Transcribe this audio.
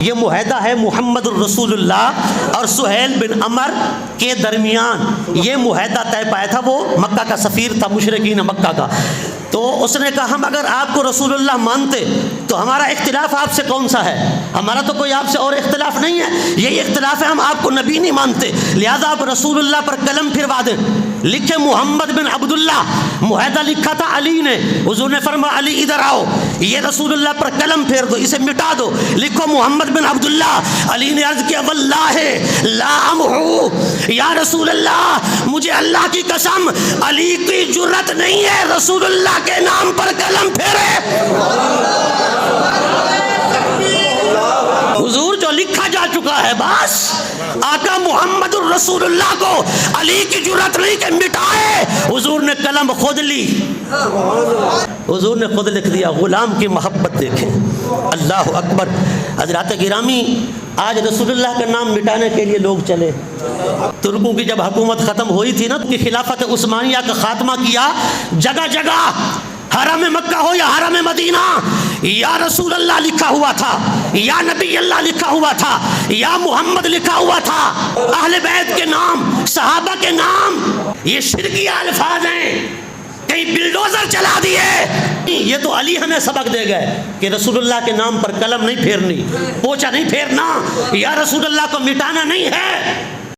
یہ معاہدہ ہے محمد الرسول اللہ اور سہیل بن عمر کے درمیان. یہ معاہدہ طے پایا تھا، وہ مکہ کا سفیر تھا مشرکین مکہ کا. تو اس نے کہا ہم اگر آپ کو رسول اللہ مانتے تو ہمارا اختلاف آپ سے کون سا ہے؟ ہمارا تو کوئی آپ سے اور اختلاف نہیں ہے، یہی اختلاف ہے ہم آپ کو نبی نہیں مانتے، لہذا آپ رسول اللہ پر قلم پھروا دیں. لکھے محمد بن عبداللہ. معاہدہ لکھا تھا علی نے. حضور نے فرمایا علی ادھر آؤ، یہ رسول اللہ پر قلم پھیر دو، اسے مٹا دو، لکھو محمد بن عبداللہ. علی نے عرض کیا واللہ لا امحو، یا رسول اللہ مجھے اللہ کی قسم علی کی جرت نہیں ہے رسول اللہ کے نام پر قلم پھیرے. حضور جو لکھا جا چکا ہے بس. آقا محمد الرسول اللہ کو علی کی جرت نہیں کہ مٹائے. حضور نے قلم خود لی، حضور نے خود لکھ دیا. غلام کی محبت دیکھیں، اللہ اکبر. حضرات گرامی، آج رسول اللہ کا نام مٹانے کے لیے لوگ چلے. ترکوں کی جب حکومت ختم ہوئی تھی نا، تو خلافت عثمانیہ کا خاتمہ کیا. جگہ جگہ حرم مکہ ہو یا حرم مدینہ، یا رسول اللہ لکھا ہوا تھا، یا نبی اللہ لکھا ہوا تھا، یا محمد لکھا ہوا تھا. اہل بیت کے نام، صحابہ کے نام، یہ شرکیہ الفاظ ہیں. کہیں بلڈوزر چلا دیے. یہ تو علی ہمیں سبق دے گئے کہ رسول اللہ کے نام پر قلم نہیں پھیرنی، پوچھا نہیں پھیرنا، یا رسول اللہ کو مٹانا نہیں ہے.